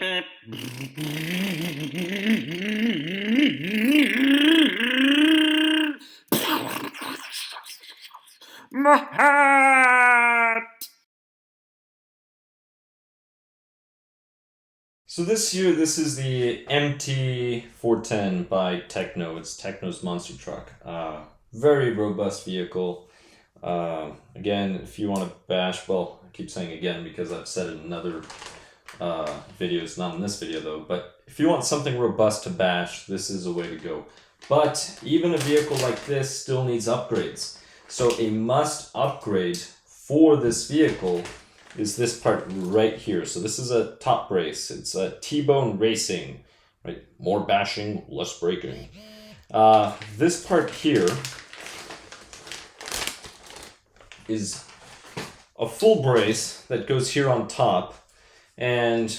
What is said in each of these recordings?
My hat! So this is the MT410 by Tekno. It's Tekno's monster truck. Very robust vehicle. Again, if you want to bash, well, I keep saying again because I've said it in other videos, not in this video though, but if you want something robust to bash, this is a way to go. But even a vehicle like this still needs upgrades. So a must upgrade for this vehicle is this part right here. So this is a top brace. It's a T-bone racing, right? More bashing, less braking. This part here is a full brace that goes here on top, and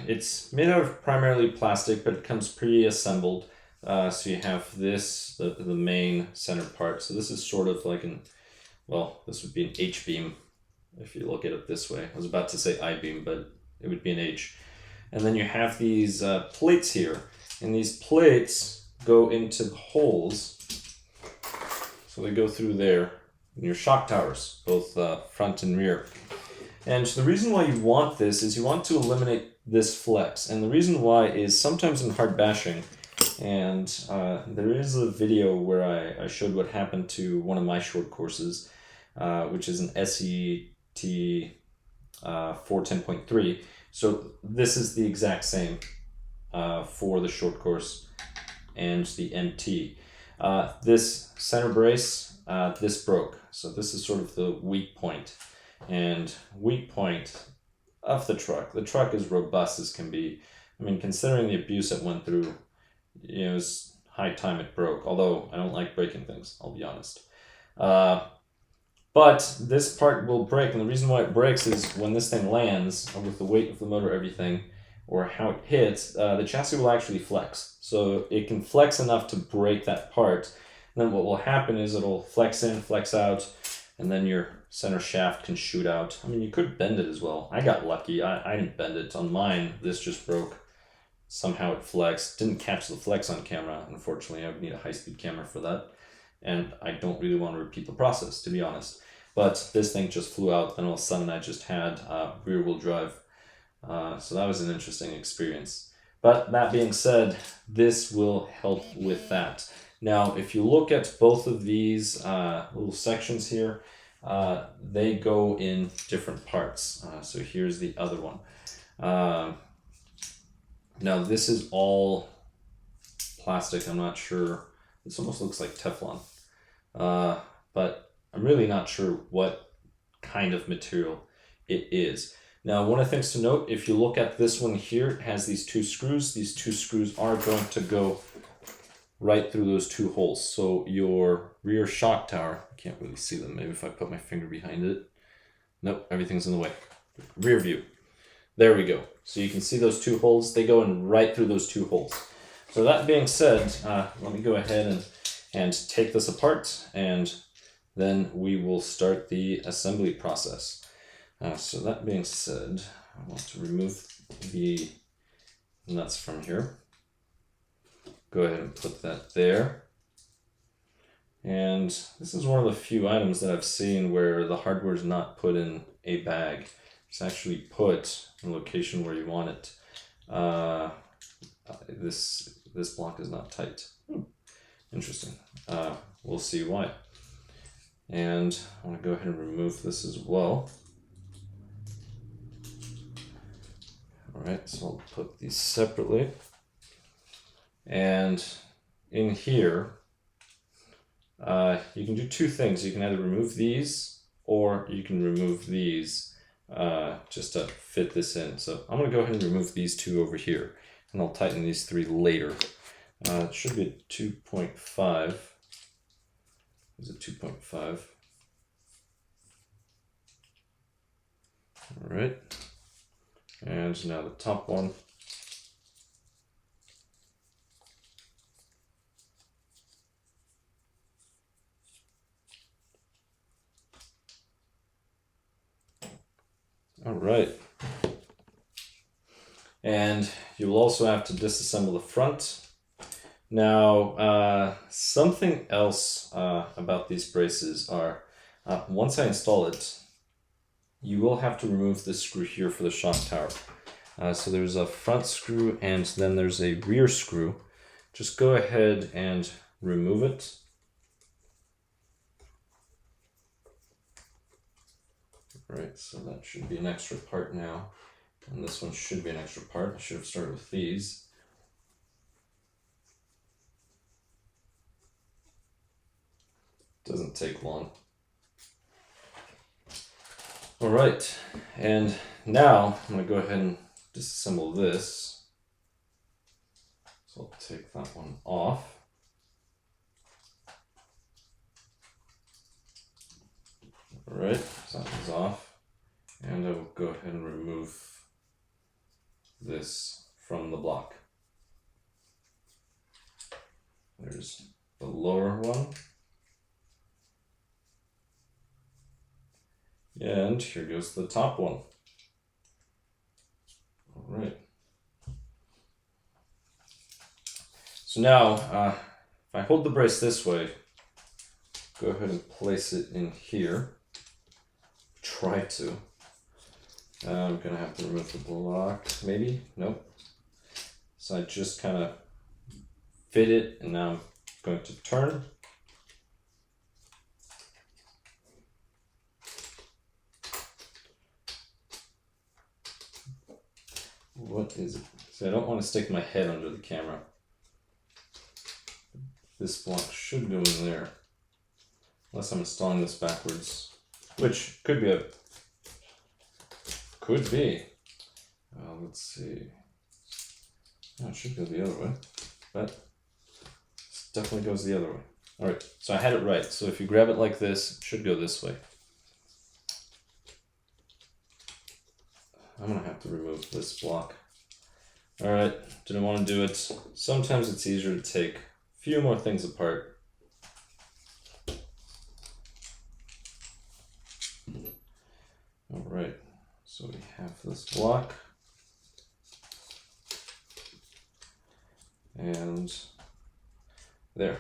it's made out of primarily plastic, but it comes pre-assembled. So you have this, the main center part. So this is sort of like well, this would be an H-beam if you look at it this way. I was about to say I-beam, but it would be an H. And then you have these plates here, and these plates go into the holes. So they go through there in your shock towers, both front and rear. And the reason why you want this is you want to eliminate this flex. And the reason why is sometimes in hard bashing, and there is a video where I showed what happened to one of my short courses, which is an SET 410.3. So this is the exact same for the short course and the MT. This center brace, this broke. So this is sort of the weak point. And weak point of the truck. The truck is robust as can be. I mean, considering the abuse it went through, you know, it's high time it broke. Although I don't like breaking things, I'll be honest. But this part will break, and the reason why it breaks is when this thing lands, with the weight of the motor, everything, or how it hits, the chassis will actually flex. So it can flex enough to break that part. And then what will happen is it'll flex in, flex out, and then your center shaft can shoot out. I mean, you could bend it as well. I got lucky. I didn't bend it. On mine, this just broke. Somehow it flexed. Didn't catch the flex on camera. Unfortunately, I would need a high-speed camera for that. And I don't really want to repeat the process, to be honest. But this thing just flew out, and all of a sudden I just had rear-wheel drive. So that was an interesting experience. But that being said, this will help with that. Now, if you look at both of these little sections here, they go in different parts. So here's the other one. Now this is all plastic. I'm not sure. This almost looks like Teflon. But I'm really not sure what kind of material it is. Now, one of the things to note, if you look at this one here, it has these two screws. These two screws are going to go right through those two holes. So your rear shock tower, I can't really see them. Maybe if I put my finger behind it. Nope, everything's in the way. Rear view. There we go. So you can see those two holes. They go in right through those two holes. So that being said, let me go ahead and take this apart, and then we will start the assembly process. So that being said, I want to remove the nuts from here. Go ahead and put that there. And this is one of the few items that I've seen where the hardware is not put in a bag. It's actually put in a location where you want it. This block is not tight. Interesting. We'll see why. And I want to go ahead and remove this as well. Alright, so I'll put these separately. And in here, you can do two things. You can either remove these, or you can remove these just to fit this in. So I'm going to go ahead and remove these two over here, and I'll tighten these three later. It should be at 2.5. Is it 2.5? All right. And now the top one. All right. And you will also have to disassemble the front. Now, something else about these braces are, once I install it, you will have to remove this screw here for the shock tower. So there's a front screw and then there's a rear screw. Just go ahead and remove it. Right, so that should be an extra part now. And this one should be an extra part. I should have started with these. Doesn't take long. All right, and now I'm gonna go ahead and disassemble this. So I'll take that one off. All right, so that one's off. And I will go ahead and remove this from the block. There's the lower one. And here goes the top one. All right. So now, if I hold the brace this way, go ahead and place it in here. Try to. I'm gonna have to remove the block, maybe? Nope. So I just kind of fit it, and now I'm going to turn. What is it? So I don't want to stick my head under the camera. This block should go in there. Unless I'm installing this backwards. Which could be a... Could be. Let's see. Oh, it should go the other way. But it definitely goes the other way. Alright, so I had it right. So if you grab it like this, it should go this way. I'm gonna have to remove this block. Alright, didn't want to do it. Sometimes it's easier to take a few more things apart. Alright, so we have this block. And there.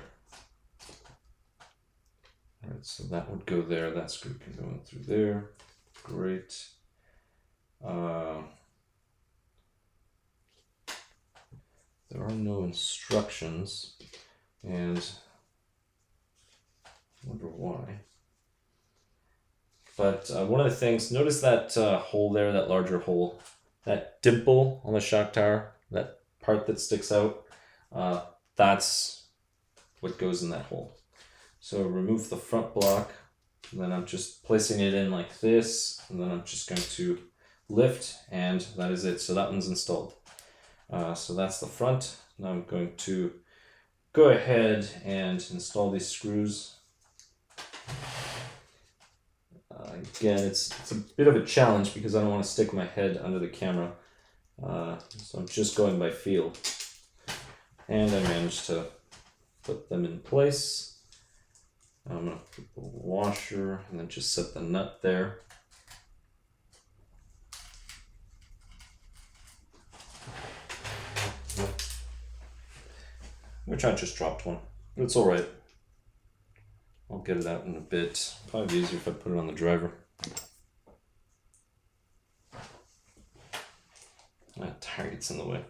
Alright, so that would go there. That screw can go in through there. Great. There are no instructions, and I wonder why. But one of the things, notice that hole there, that larger hole, that dimple on the shock tower, that part that sticks out, that's what goes in that hole. So remove the front block, and then I'm just placing it in like this, and then I'm just going to lift, and that is it. So that one's installed. So that's the front. Now I'm going to go ahead and install these screws. Again, it's a bit of a challenge because I don't want to stick my head under the camera. So I'm just going by feel. And I managed to put them in place. I'm going to put the washer and then just set the nut there. Which I just dropped one, but it's alright. I'll get it out in a bit. Probably easier if I put it on the driver. That tire gets in the way.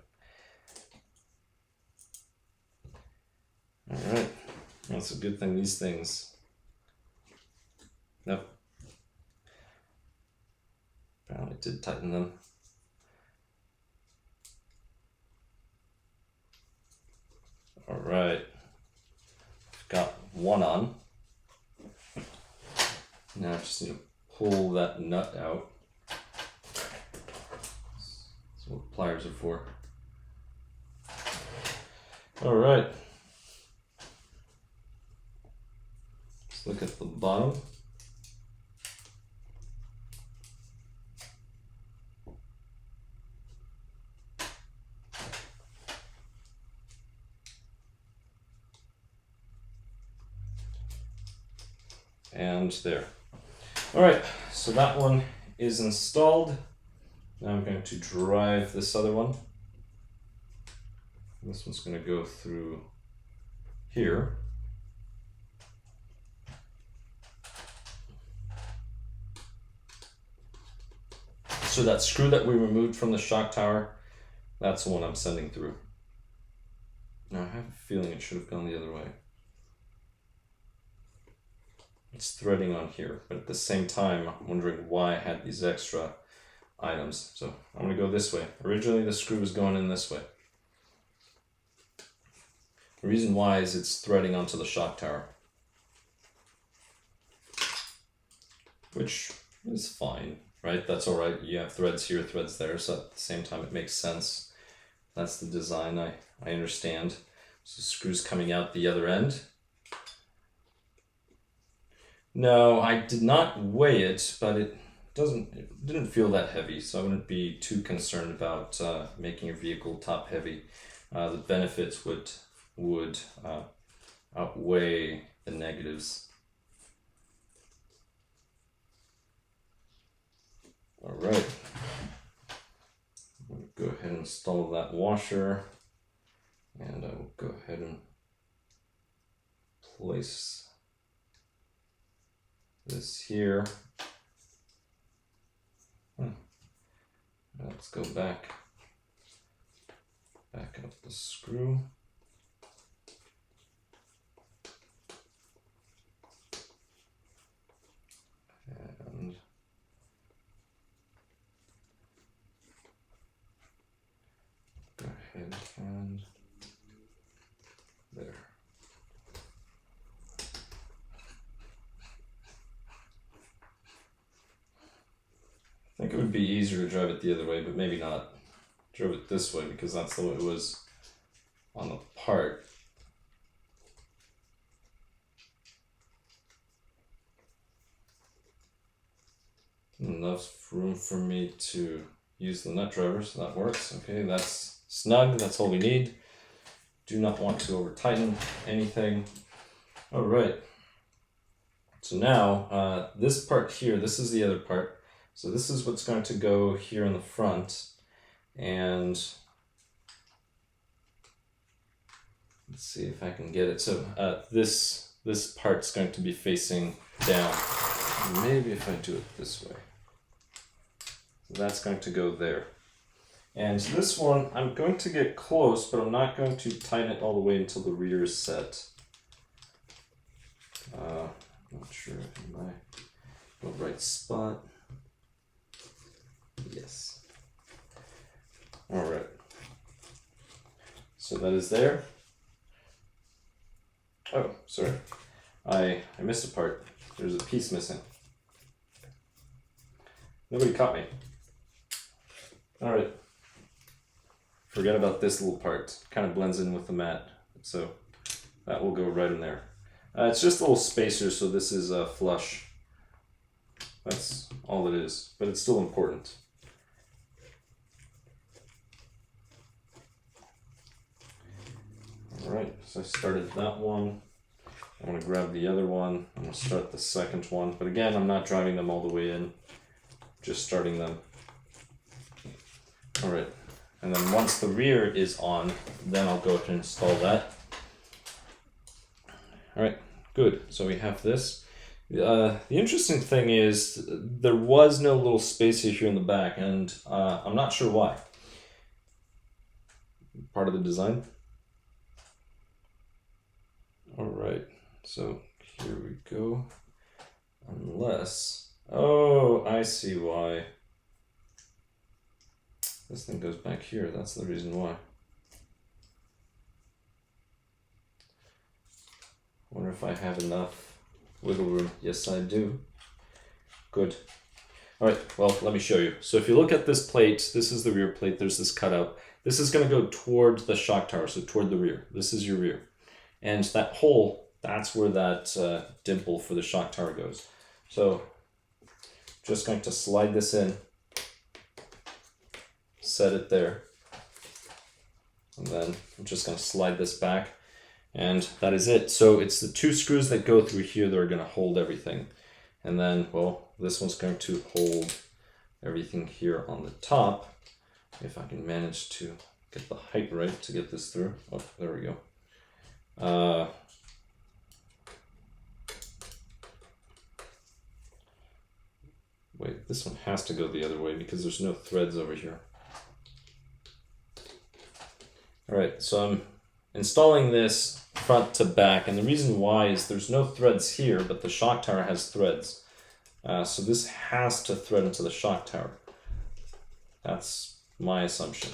Alright, that's a good thing these things. Nope. Apparently it did tighten them. Alright, got one on. Now I just need to pull that nut out. That's what pliers are for. Alright. Let's look at the bottom. And there. All right, so that one is installed. Now I'm going to drive this other one. This one's going to go through here. So that screw that we removed from the shock tower, that's the one I'm sending through. Now I have a feeling it should have gone the other way. It's threading on here, but at the same time, I'm wondering why I had these extra items. So I'm going to go this way. Originally the screw was going in this way. The reason why is it's threading onto the shock tower, which is fine, right? That's all right. You have threads here, threads there, so at the same time it makes sense. That's the design, I understand. So screws coming out the other end. No, I did not weigh it, but it didn't feel that heavy, so I wouldn't be too concerned about making your vehicle top heavy. The benefits would outweigh the negatives. All right, I'm going to go ahead and install that washer, and I will go ahead and place this here. Let's go back up the screw. And go ahead and there. I think it would be easier to drive it the other way, but maybe not. Drove it this way because that's the way it was on the part. Enough room for me to use the nut driver, so that works. Okay, that's snug, that's all we need. Do not want to over tighten anything. All right, so now this part here, this is the other part. So this is what's going to go here in the front, and let's see if I can get it. So this part's going to be facing down. Maybe if I do it this way. So that's going to go there. And this one, I'm going to get close, but I'm not going to tighten it all the way until the rear is set. Not sure if I'm in the right spot. Yes. All right. So that is there. Oh, sorry. I missed a part. There's a piece missing. Nobody caught me. All right. Forget about this little part. Kind of blends in with the mat. So that will go right in there. It's just a little spacer, so this is flush. That's all it is, but it's still important. All right, so I started that one. I want to grab the other one. I'm going to start the second one, but again, I'm not driving them all the way in, just starting them. All right, and then once the rear is on, then I'll go ahead and install that. All right, good. So we have this. The interesting thing is there was no little spacer here in the back, and I'm not sure why. Part of the design. All right, so here we go. Unless, oh, I see why. This thing goes back here. That's the reason why. Wonder if I have enough wiggle room. Yes, I do. Good. All right, well, let me show you. So if you look at this plate, this is the rear plate. There's this cutout. This is going to go toward the shock tower, so toward the rear. This is your rear. And that hole, that's where that dimple for the shock tower goes. So just going to slide this in, set it there, and then I'm just going to slide this back, and that is it. So it's the two screws that go through here that are going to hold everything. And then, well, this one's going to hold everything here on the top. If I can manage to get the height right to get this through. Oh, there we go. Wait, this one has to go the other way because there's no threads over here. All right, so I'm installing this front to back, and the reason why is there's no threads here, but the shock tower has threads. So this has to thread into the shock tower. That's my assumption.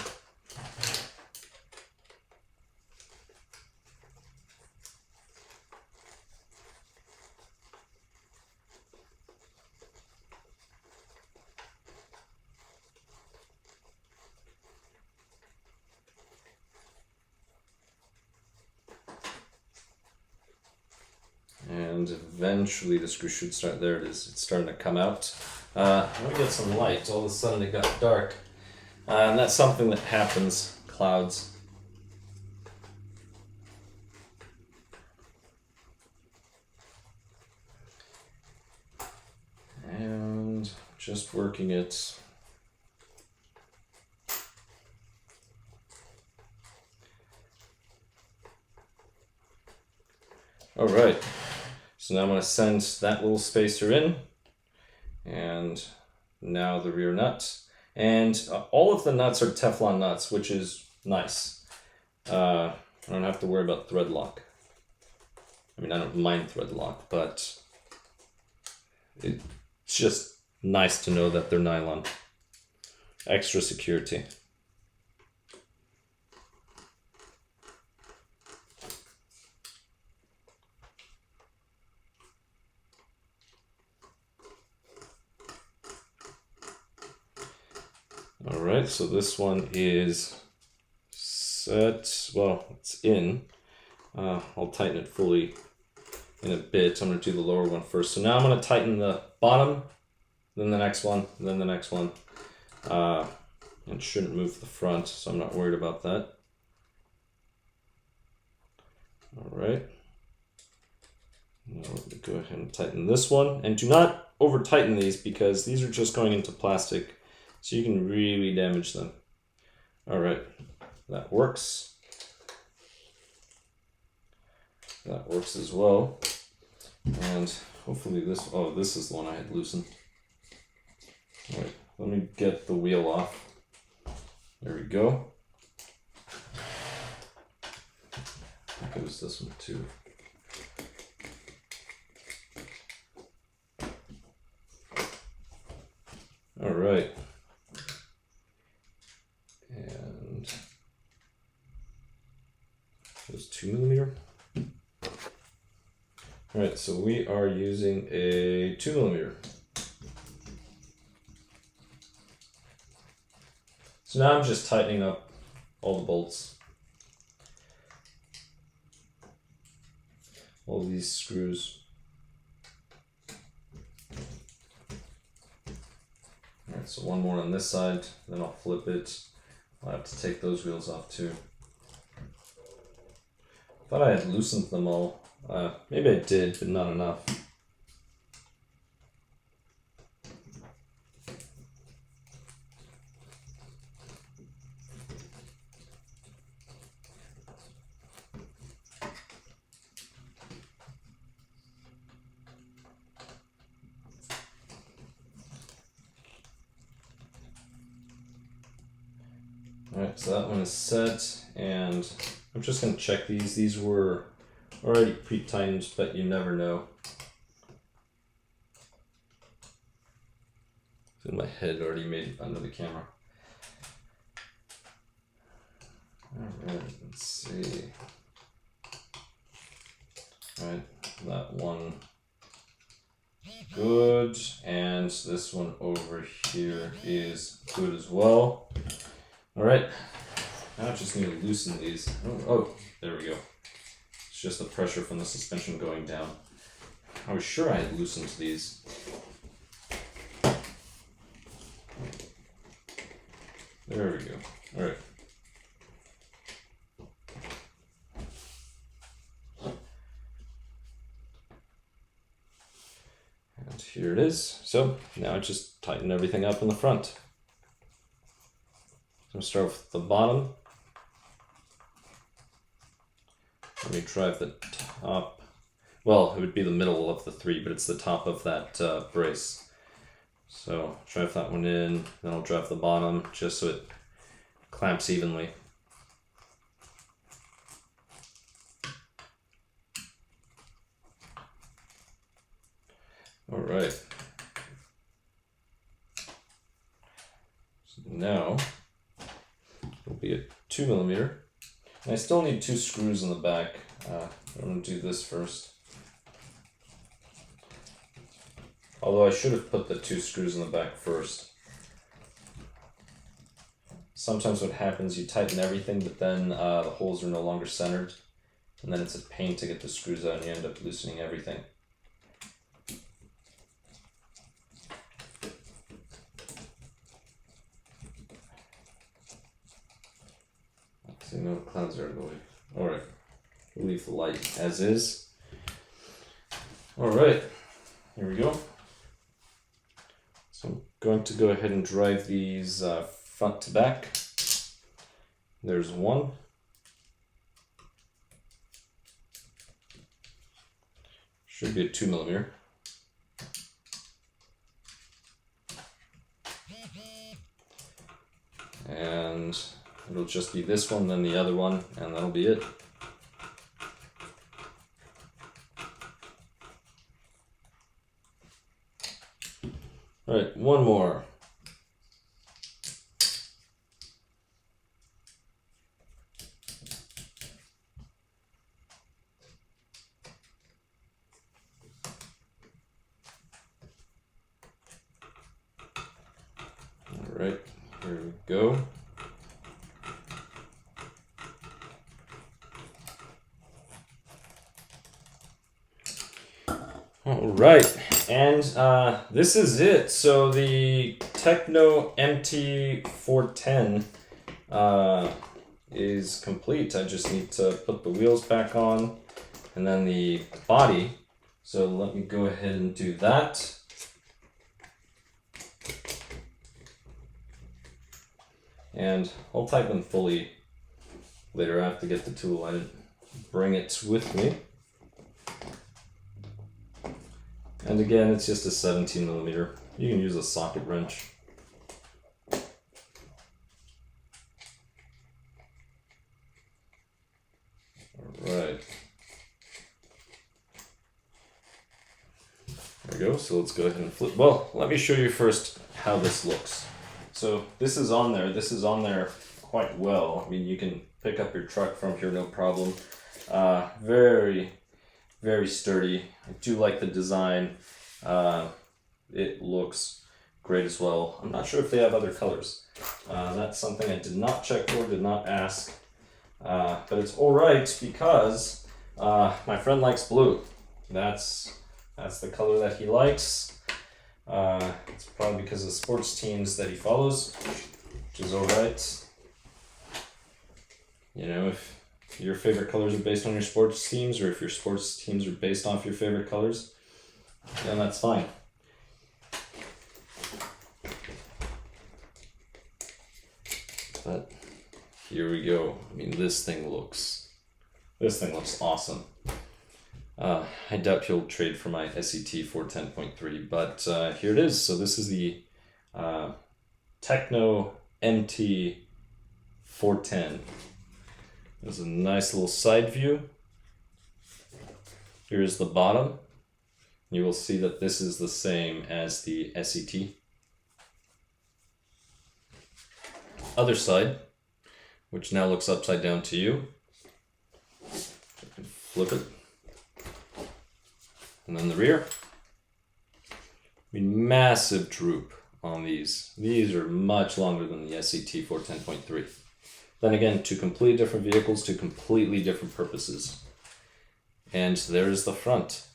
And eventually the screw should start, there it is, it's starting to come out. Let me get some light, all of a sudden it got dark. And that's something that happens, clouds. And just working it. All right. So now I'm going to send that little spacer in, and now the rear nut. And all of the nuts are Teflon nuts, which is nice. I don't have to worry about thread lock. I mean, I don't mind thread lock, but it's just nice to know that they're nylon. Extra security. All right, so this one is set, well, it's in. I'll tighten it fully in a bit. I'm gonna do the lower one first. So now I'm gonna tighten the bottom, then the next one, then the next one. It shouldn't move the front, so I'm not worried about that. All right. Now let me go ahead and tighten this one. And do not over tighten these because these are just going into plastic. So you can really damage them. All right, that works. That works as well. And hopefully this, oh, this is the one I had loosened. All right, let me get the wheel off. There we go. There goes this one too. All right. And it was 2mm. All right, so we are using a 2mm. So now I'm just tightening up all the bolts. All these screws. All right, so one more on this side, then I'll flip it. I'll have to take those wheels off too. Thought I had loosened them all. Maybe I did, but not enough. Alright, so that one is set, and I'm just going to check these. These were already pre-timed, but you never know. In my head already made it under the camera. Alright, let's see. Alright, that one good, and this one over here is good as well. Alright, now I just need to loosen these. Oh, there we go. It's just the pressure from the suspension going down. I was sure I had loosened these. There we go. Alright. And here it is. So now I just tighten everything up in the front. I'm going to start with the bottom. Let me drive the top. Well, it would be the middle of the three, but it's the top of that brace. So drive that one in, then I'll drive the bottom just so it clamps evenly. All right. So now it'll be a 2mm. And I still need 2 screws in the back. I'm going to do this first. Although I should have put the 2 screws in the back first. Sometimes what happens, you tighten everything, but then the holes are no longer centered. And then it's a pain to get the screws out and you end up loosening everything. See, no clouds are in the way. Alright, we'll leave the light as is. Alright, here we go. So I'm going to go ahead and drive these front to back. There's one. Should be a 2mm. And it'll just be this one, then the other one, and that'll be it. All right, one more. All right, here we go. All right, and this is it. So the Tekno MT410 is complete. I just need to put the wheels back on and then the body. So let me go ahead and do that. And I'll type them fully later. I have to get the tool. I didn't bring it with me. And again, it's just a 17mm. You can use a socket wrench. Alright. There we go. So let's go ahead and flip. Well, let me show you first how this looks. So this is on there. This is on there quite well. I mean, you can pick up your truck from here, no problem. Very, very sturdy. I do like the design. It looks great as well. I'm not sure if they have other colors. That's something I did not check for, did not ask. But it's all right because my friend likes blue. That's the color that he likes. It's probably because of the sports teams that he follows, which is all right. You know, if your favorite colors are based on your sports teams, or if your sports teams are based off your favorite colors, then that's fine. But here we go. I mean, this thing looks awesome. I doubt he'll trade for my SET 410.3, but here it is. So this is the Tekno MT410. There's a nice little side view. Here's the bottom. You will see that this is the same as the SET. Other side, which now looks upside down to you. I can flip it. And then the rear. I mean, massive droop on these. These are much longer than the SET 410.3. Then again, two completely different vehicles, two completely different purposes. And there's the front.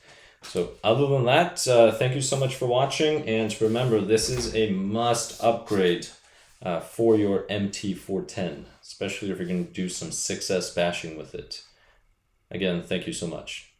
So other than that, thank you so much for watching. And remember, this is a must upgrade for your MT410, especially if you're going to do some 6S bashing with it. Again, thank you so much.